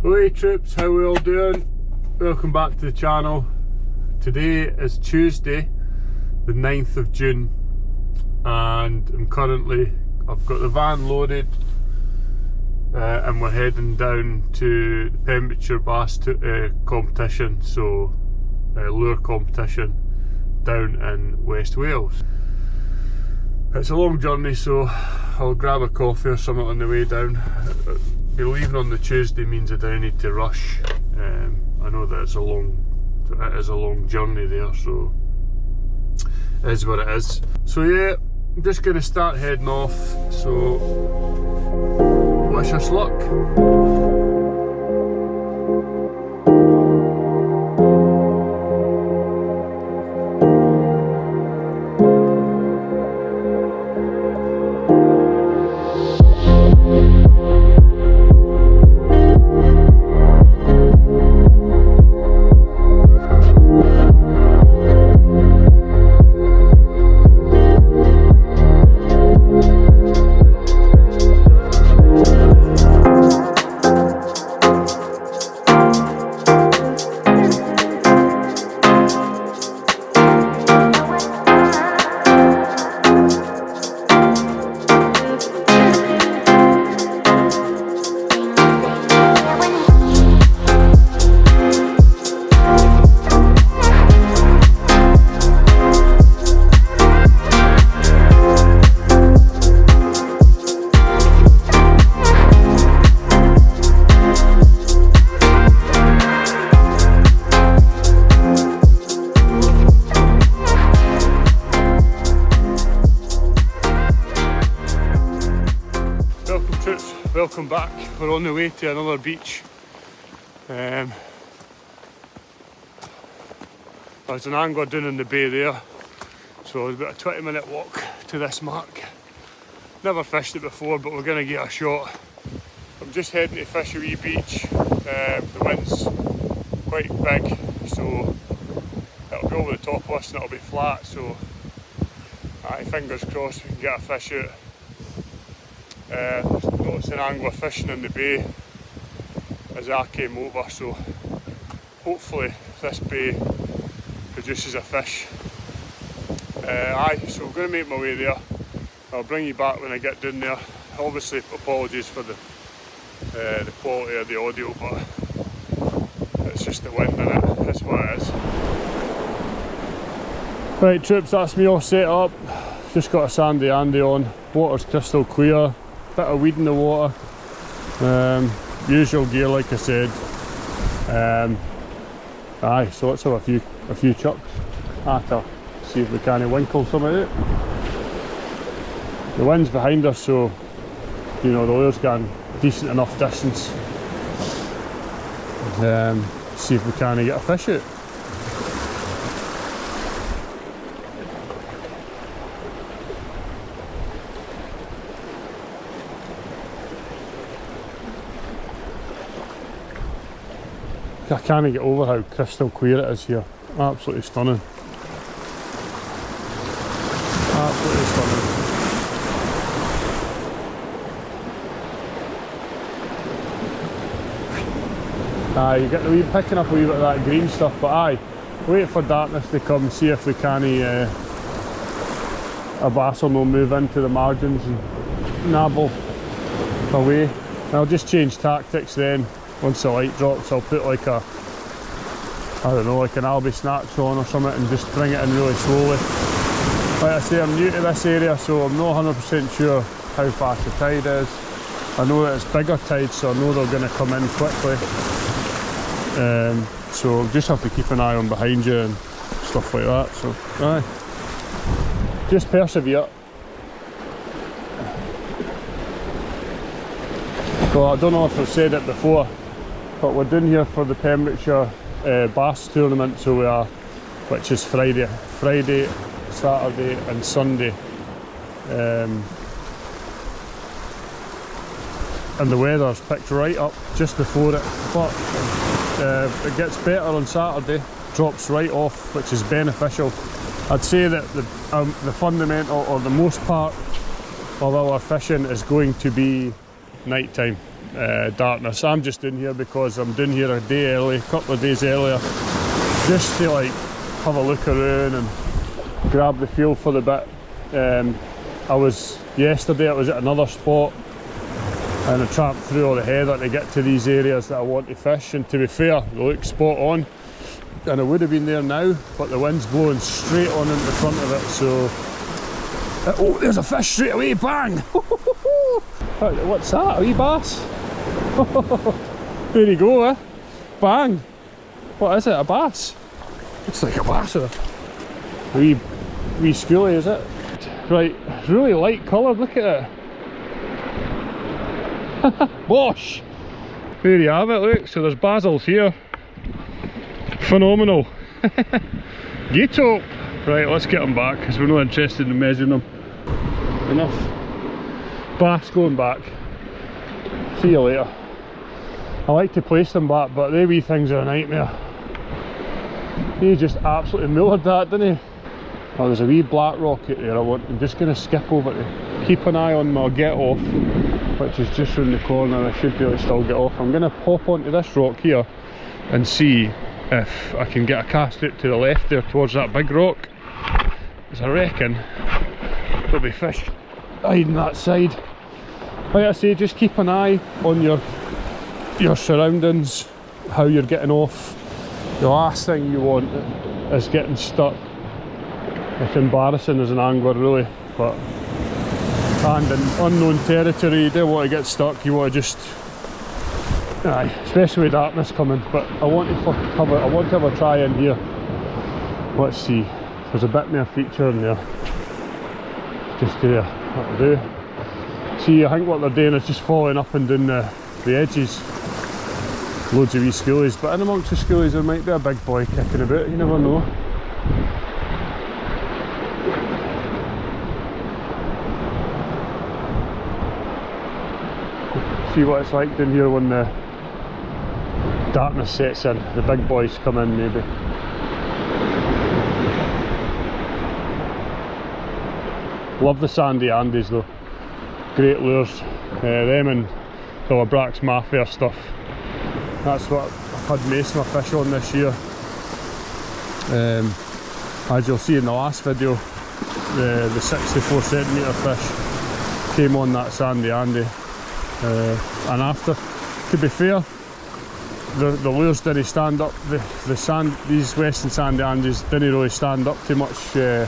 Hey troops, how we all doing? Welcome back to the channel. Today is Tuesday the 9th of June and I've got the van loaded and we're heading down to the Pembrokshire bass competition, so lure competition down in West Wales. It's a long journey, so I'll grab a coffee or something on the way down. Be leaving on the Tuesday means I don't need to rush. I know that it is a long journey there, so it is what it is. So yeah, I'm just going to start heading off, so wish us luck. Welcome back. We're on the way to another beach. There's an angler down in the bay there, so it's about a 20-minute walk to this mark. Never fished it before, but we're going to get a shot. I'm just heading to fish a wee beach. The wind's quite big, so it'll be over the top of us and it'll be flat, so fingers crossed we can get a fish out. Noticed an angler fishing in the bay as I came over, so hopefully this bay produces a fish. So I'm going to make my way there. I'll bring you back when I get down there. Obviously apologies for the quality of the audio, but it's just the wind in it, that's what it is. Right troops, that's me all set up. Just got a sandy Andy on, water's crystal clear. Bit of weed in the water, usual gear like I said. So let's have a few chucks to see if we can winkle some out. The wind's behind us, so you know the lure's getting decent enough distance. See if we can get a fish out. I can't get over how crystal clear it is here. Absolutely stunning. Absolutely stunning. You get the wee picking up a wee bit of that green stuff, but wait for darkness to come, see if we can a bass will move into the margins and nabble away. I'll just change tactics then. Once the light drops, I'll put like an albie snatch on or something and just bring it in really slowly. Like I say, I'm new to this area, so I'm not 100% sure how fast the tide is. I know that it's bigger tide, so I know they're going to come in quickly. So just have to keep an eye on behind you and stuff like that. So, just persevere. Well, I don't know if I've said it before, but we're down here for the Pembrokshire bass tournament, so we are, which is Friday, Saturday and Sunday. And the weather's picked right up just before it, but it gets better on Saturday, drops right off, which is beneficial. I'd say that the fundamental, or the most part of our fishing, is going to be night time. darkness. I'm just in here because I'm doing here a day early, a couple of days earlier, just to like have a look around and grab the feel for the bit. Yesterday I was at another spot and I tramped through all the heather to get to these areas that I want to fish, and to be fair, they look spot on, and I would have been there now, but the wind's blowing straight on into the front of it, so oh, there's a fish straight away, bang! What's that, a wee bass? There you go, eh? Bang! What is it, a bass? Looks like a bass, or a wee schoolie, is it? Right, really light coloured, look at it. Bosh! There you have it, look, so there's basils here. Phenomenal. Get up! Right, let's get them back because we're not interested in measuring them. Enough bass going back. See you later. I like to place them back, but they wee things are a nightmare. He just absolutely mullered that, didn't he? Oh, there's a wee black rock out there. I'm just going to skip over to keep an eye on my get off, which is just round the corner. I should be able to still get off. I'm going to pop onto this rock here and see if I can get a cast out to the left there towards that big rock, because I reckon there'll be fish hiding that side. Like I say, just keep an eye on your surroundings, how you're getting off. The last thing you want is getting stuck. It's embarrassing as an angler, really, but and in unknown territory you don't want to get stuck. You want to just, especially with darkness coming. But I want to have a try in here. Let's see, there's a bit more feature in there. Just there, that'll do. See, I think what they're doing is just following up and doing the edges. Loads of wee schoolies, but in amongst the schoolies there might be a big boy kicking about, you never know. See what it's like down here when the darkness sets in, the big boys come in maybe. Love the sandy Andes though, great lures. Them and Pembrokshire Mafia stuff, that's what I've had most of my fish on this year. As you'll see in the last video, the 64cm fish came on that sandy Andy. And after, to be fair, the lures didn't stand up. These western sandy Andes didn't really stand up too much. They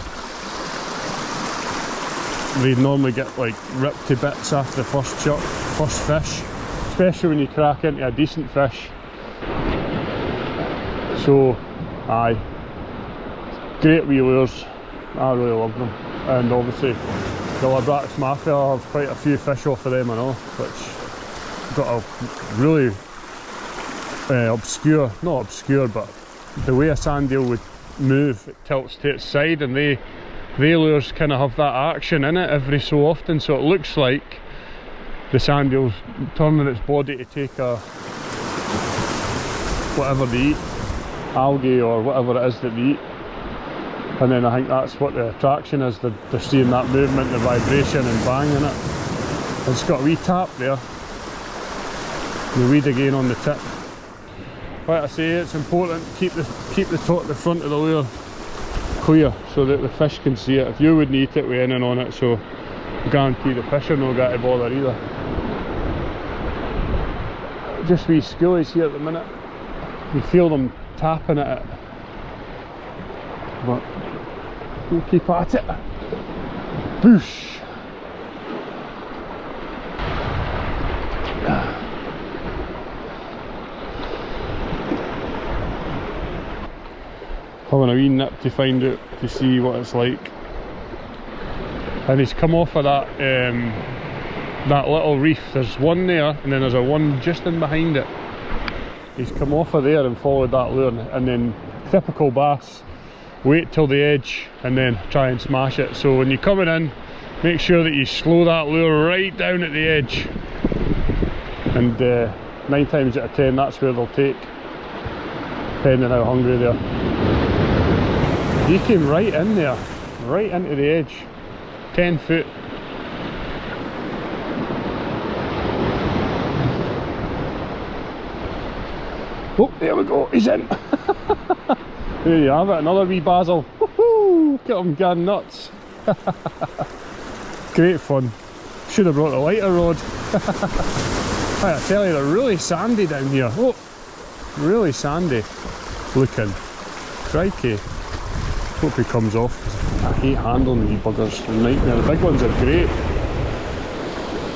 normally get like ripped to bits after the first fish, especially when you crack into a decent fish. So, aye, great wee lures. I really love them, and obviously the Pembrokshire Mafia, I have quite a few fish off of them, I know, which got a really not obscure, but the way a sand eel would move, it tilts to its side, and they lures kind of have that action in it every so often, so it looks like the sand eel's turning its body to take a whatever they eat, algae or whatever it is that they eat. And then I think that's what the attraction is, they're seeing that movement, the vibration and banging it. It's got a wee tap there, the weed again on the tip. Like I say, it's important to keep the front of the lure clear so that the fish can see it. If you wouldn't eat it with in and on it, so I guarantee the fish are not going to bother either. Just wee schoolies here at the minute, you feel them tapping at it, but we'll keep at it. Boosh! Having a wee nip to find out, to see what it's like. And he's come off of that that little reef. There's one there, and then there's a one just in behind it. He's come off of there and followed that lure, and then typical bass, wait till the edge and then try and smash it. So when you're coming in, make sure that you slow that lure right down at the edge, and 9 times out of 10 that's where they'll take, depending how hungry they are. He came right in there, right into the edge, 10 foot. Oh, there we go, he's in. There you have it, another wee basil. Woohoo! Get him going nuts. Great fun. Should have brought a lighter rod. I tell you, they're really sandy down here. Oh, really sandy looking. Crikey. Hope he comes off, because I hate handling wee buggers. They're a nightmare. The big ones are great,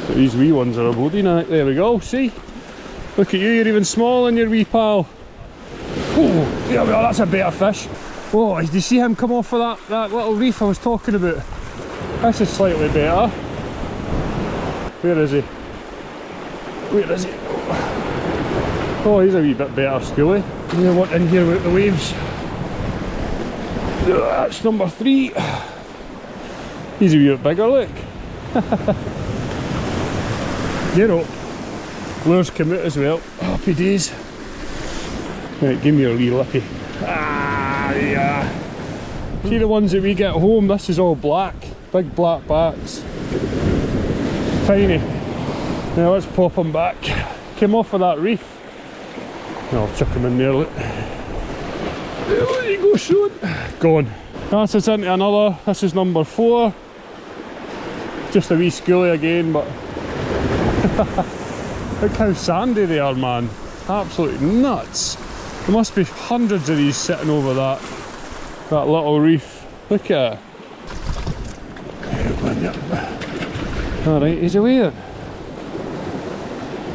but these wee ones are a bloody night. There we go, see? Look at you, you're even small in your wee pal. Oh, there we are, that's a better fish. Oh, did you see him come off of that little reef I was talking about? This is slightly better. Where is he? Where is he? Oh, he's a wee bit better, schoolie. You want in here with the waves. That's number 3. He's a wee bit bigger, look. You know, lures come out as well. Happy days. Right, give me your wee lippy. Ah, yeah. See the ones that we get home, this is all black. Big black backs. Tiny. Now let's pop them back. Came off of that reef. I'll chuck him in there, look. There you go, Sean. Gone. That's us into another. This is number 4. Just a wee schoolie again, but look how sandy they are, man. Absolutely nuts. There must be hundreds of these sitting over that little reef. Look at it. Alright, he's away then.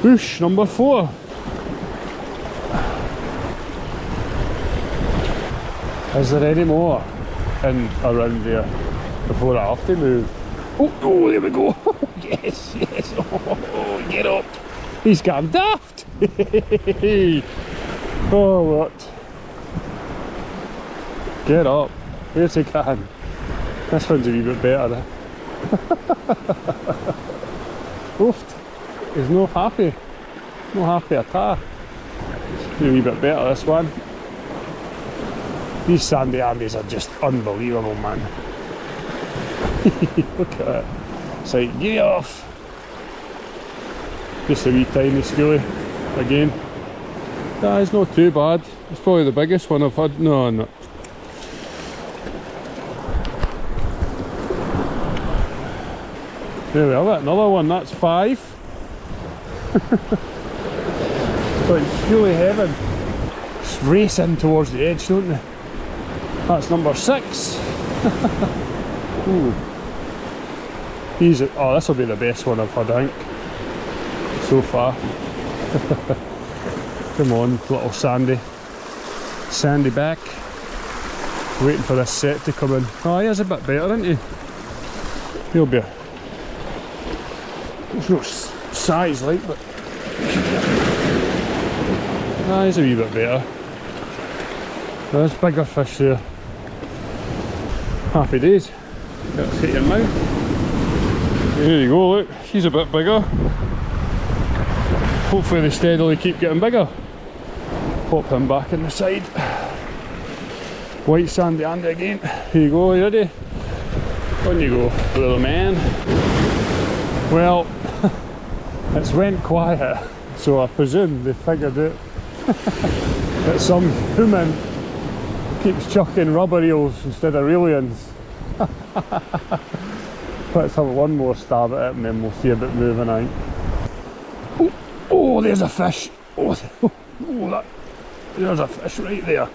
Whoosh, number 4. Is there any more in around there before I have to move? Oh, there we go. Yes, yes. Oh, get up. He's gone daft. Oh, what? Get up. Where's he going? This one's a wee bit better. Oofed. He's not happy. Not happy at all. A wee bit better, this one. These sandy Andes are just unbelievable, man. Look at it. It's like, get off. Just a wee tiny schoolie again. Nah, it's not too bad. It's probably the biggest one I've had. No, no. There we have it, another one, that's 5. It's like schoolie heaven. Just racing towards the edge, don't they? That's number 6. Ooh. Oh, this will be the best one I've had, I think, so far. Come on, little sandy back. Waiting for this set to come in. Oh, he is a bit better, isn't he? He'll be there's no size like, but he's a wee bit better. There's bigger fish there. Happy days. Let's hit your mouth. There you go, look, he's a bit bigger. Hopefully they steadily keep getting bigger. Pop him back in the side. White sandy Andy again. Here you go, you ready? On you go, little man. Well, it's went quiet, so I presume they figured out that some human keeps chucking rubber eels instead of real ones. Let's have one more stab at it and then we'll see about moving out. Oh, there's a fish. There's a fish right there.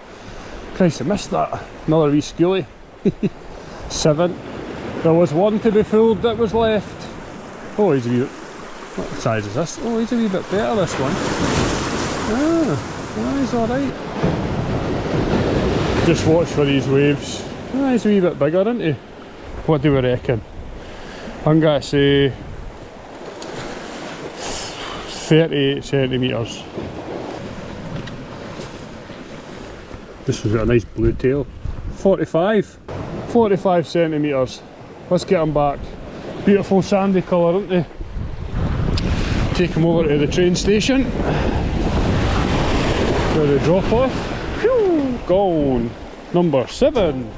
Christ, I missed that. Another wee schoolie. 7. There was one to be fooled that was left. Oh, he's a wee... What size is this? Oh, he's a wee bit better, this one. He's alright. Just watch for these waves. He's a wee bit bigger, isn't he? What do we reckon? I'm going to say 38 centimetres. This has got a nice blue tail. 45 centimetres. Let's get them back. Beautiful sandy colour, aren't they? Take them over to the train station. Where they drop off. Whew, gone. Number 7.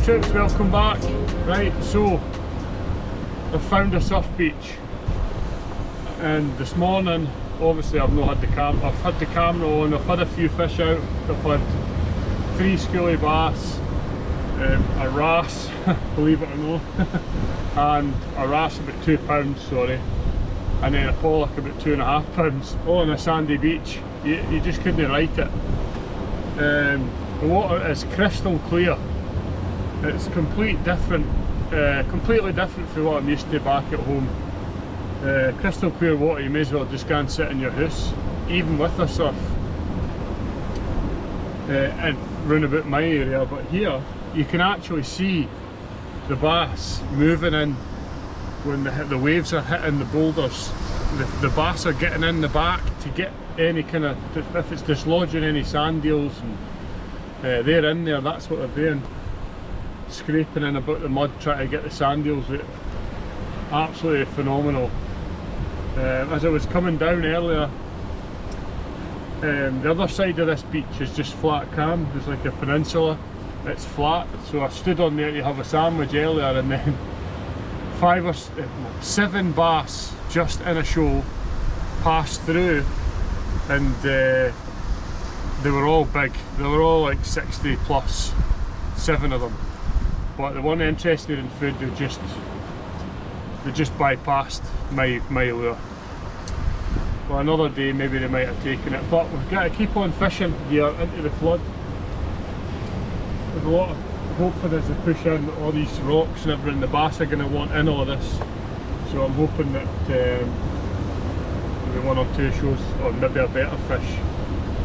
trips, welcome back. Right, so I found a surf beach, and this morning obviously I've not had the I've had the camera on, I've had a few fish out, I've had 3 schoolie bass, a wrasse, believe it or not, and a wrasse about £2, sorry, and then a pollock about £2.5, all on a sandy beach. You just couldn't write it. The water is crystal clear. It's completely different from what I'm used to back at home. Crystal clear water, you may as well just go and sit in your house, even with a surf, and round about my area. But here you can actually see the bass moving in when the waves are hitting the boulders. The bass are getting in the back to get any kind of, if it's dislodging any sand eels, and they're in there, that's what they're doing. Scraping in about the mud, trying to get the sand eels out. Absolutely phenomenal. As I was coming down earlier, the other side of this beach is just flat calm. There's like a peninsula, it's flat, so I stood on there to have a sandwich earlier, and then 7 bass just in a shoal passed through, and they were all big. They were all like 60 plus, 7 of them. But they weren't interested in food, they just bypassed my lure. Well, another day maybe they might have taken it, but we've got to keep on fishing here into the flood. There's a lot of hope for us to push in all these rocks and everything. The bass are going to want in all of this, so I'm hoping that maybe 1 or 2 shows, or maybe a better fish.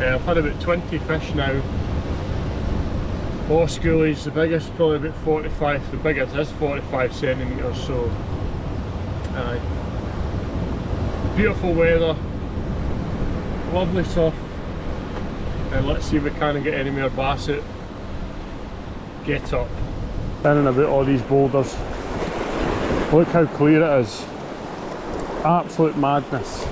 I've had about 20 fish now. All schoolies, the biggest probably about 45, the biggest is 45 centimetres, so beautiful weather, lovely surf, and let's see if we can get any more bass out. Get up. In and about all these boulders, look how clear it is, absolute madness,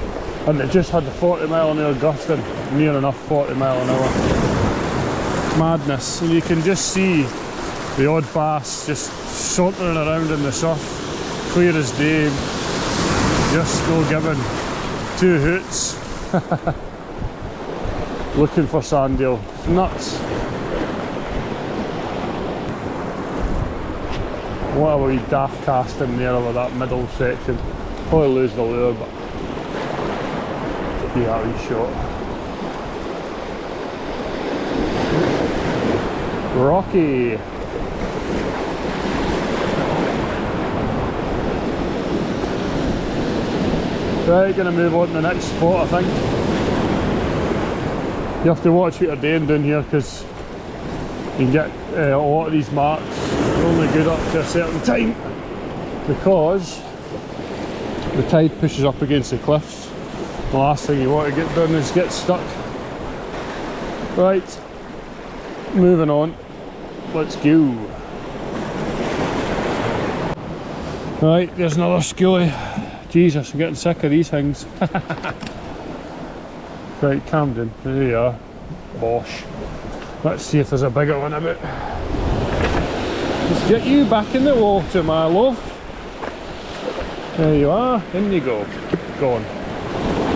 and it just had the 40-mile-an-hour gusting, near enough 40-mile-an-hour. Madness, and you can just see the odd bass just sauntering around in the surf, clear as day, just no giving 2 hoots. Looking for sand eel, nuts. What a wee daft cast in there over that middle section. Probably lose the lure, but be that wee shot. Rocky. Right, gonna move on to the next spot, I think. You have to watch what you're doing down here, because you can get a lot of these marks. They're only good up to a certain time, because the tide pushes up against the cliffs. The last thing you want to get done is get stuck. Right, moving on. Let's go. Right, there's another schoolie. Jesus, I'm getting sick of these things. Right, Camden, there you are. Bosh. Let's see if there's a bigger one about. Let's get you back in the water, my love. There you are, in you go. Gone.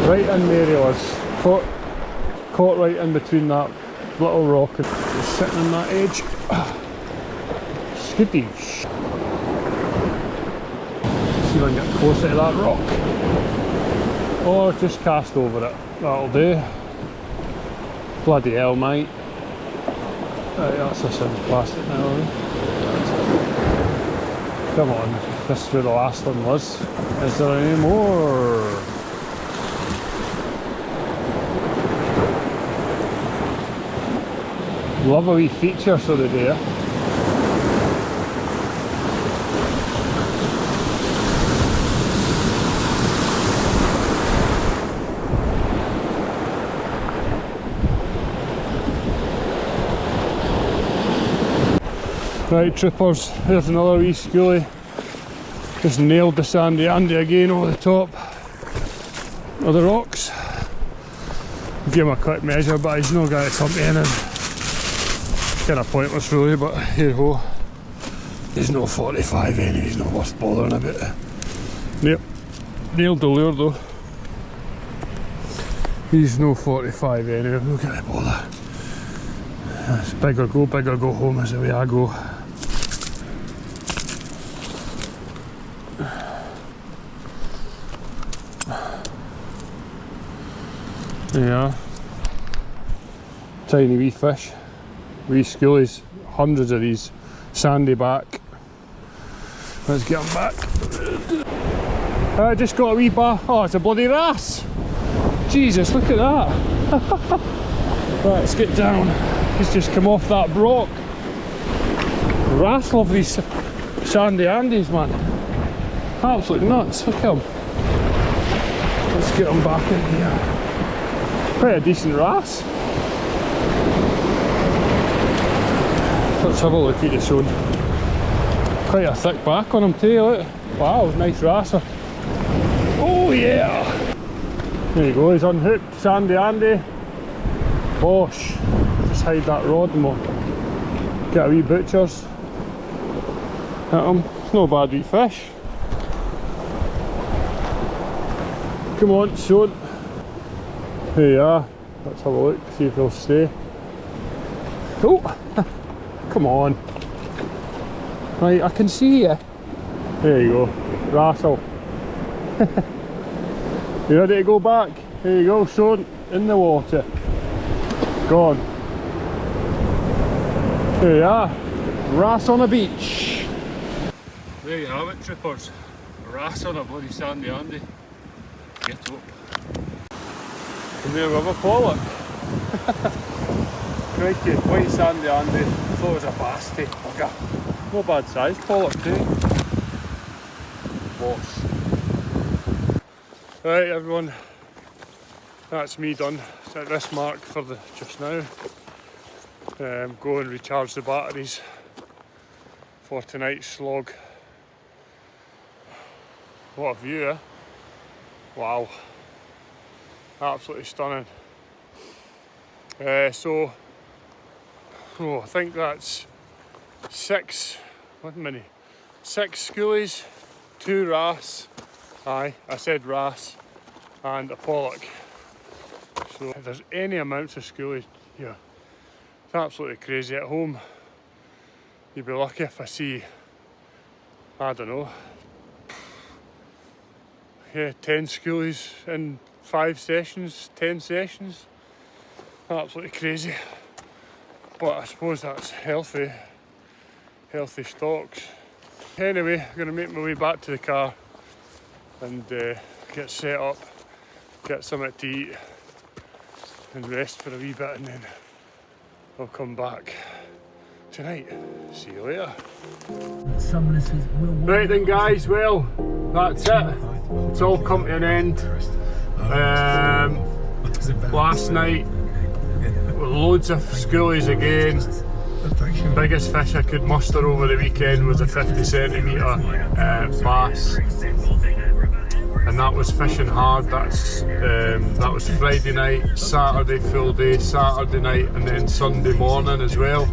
Right in there he was. Caught right in between that little rock and just sitting on that edge. Skittish. See if I can get closer to that rock. Or just cast over it. That'll do. Bloody hell, mate. Right, that's a sound plastic now, are we? Come on, this is where the last one was. Is there any more? Love a wee feature sort of there. Right, troopers, there's another wee schoolie. Just nailed the sandy Andy again over the top of the rocks. Give him a quick measure, but he's not going to come in, and kind of pointless really, but here we go. He's no 45 anyway, he's not worth bothering about. Yep, nailed the lure though. He's no 45 anyway, I'm not gonna bother. It's big or go home is the way I go. Yeah, tiny wee fish, wee schoolies, hundreds of these, sandy back. Let's get them back. I just got a wee bar. Oh, it's a bloody wrasse! Jesus, look at that! Right, let's get down. He's just come off that brock. Wrasse love these sandy Andes, man. Absolutely nuts, look at him. Let's get him back in here. Quite a decent wrasse. Let's have a look at this one. Quite a thick back on him too, look. Wow, nice wrasser. Oh yeah! There you go, he's unhooked, sandy Andy. Bosh. Just hide that rod and we'll get a wee butcher's at him. It's no bad wee fish. Come on, son. There you are. Let's have a look, see if he'll stay. Oh! Come on. Right, I can see you. There you go. Wrassel. You ready to go back? There you go, son. In the water. Gone. There you are. Wrasse on a beach. There you have it, trippers. A wrasse on a bloody sandy Andy. Get up. And there we have a pollock. Crikey, white sandy Andy. I thought it was a basty. Like a not bad sized pollock too. Boss. Right everyone, that's me done. Set this mark for the just now. Go and recharge the batteries for tonight's slog. What a view, eh? Wow. Absolutely stunning. I think that's six schoolies, 2 wrasse, aye, I said wrasse, and a pollock. So if there's any amounts of schoolies here, it's absolutely crazy. At home, you'd be lucky if I see, I don't know, yeah, 10 schoolies in 5 sessions, 10 sessions. Absolutely crazy. But I suppose that's healthy stocks. Anyway, I'm going to make my way back to the car and get set up, get something to eat and rest for a wee bit, and then I'll come back tonight. See you later. Right then guys, well that's it. It's all come to an end. Last night, loads of schoolies again. Biggest fish I could muster over the weekend was a 50cm bass, and that was fishing hard. That was Friday night, Saturday full day, Saturday night, and then Sunday morning as well.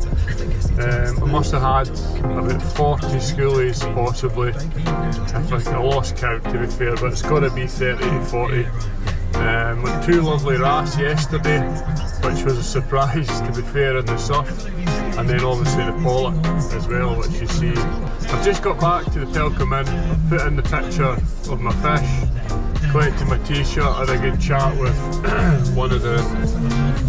I must have had about 40 schoolies possibly, if I lost count to be fair, but it's got to be 30 to 40. With 2 lovely wrasse yesterday, which was a surprise to be fair in the surf, and then obviously the pollock as well, which you see. I've just got back to the Pembrokshire Inn. I've put in the picture of my fish, collected my t-shirt, had a good chat with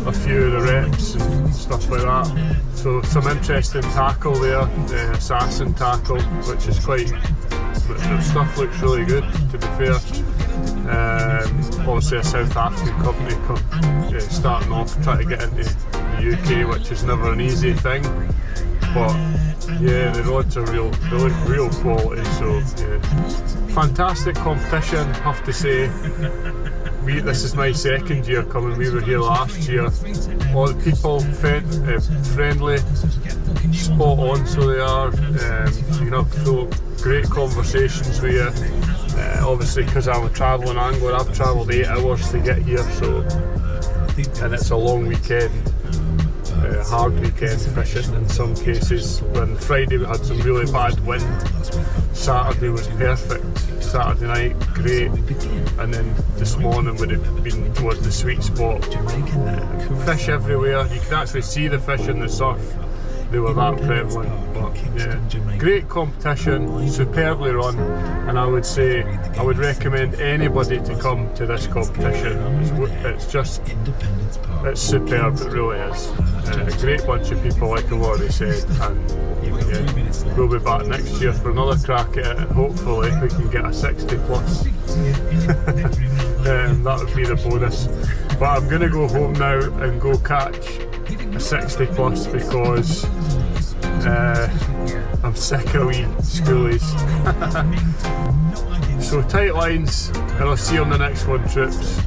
a few of the reps and stuff like that. So some interesting tackle there, the assassin tackle, which is quite, the stuff looks really good to be fair. Obviously a South African company starting off trying to get into the UK, which is never an easy thing, but yeah, the rods are they look real quality, so yeah. Fantastic competition, have to say. This is my second year coming, we were here last year. All the people friendly, spot on, so they are. You can have great conversations with you. Obviously because I'm a travelling angler, I've travelled 8 hours to get here, so, and it's a long weekend. hard weekend fishing in some cases. When Friday we had some really bad wind, Saturday was perfect. Saturday night, great, and then this morning was the sweet spot. Fish everywhere, you could actually see the fish in the surf. They were that prevalent, but yeah, great competition, superbly run, and I would say I would recommend anybody to come to this competition. It's superb, it really is. A great bunch of people, like I've already said, and yeah, we'll be back next year for another crack at it, and hopefully we can get a 60 plus. That would be the bonus. But I'm going to go home now and go catch a 60 plus because I'm sick of wee schoolies. So tight lines, and I'll see you on the next one, trips.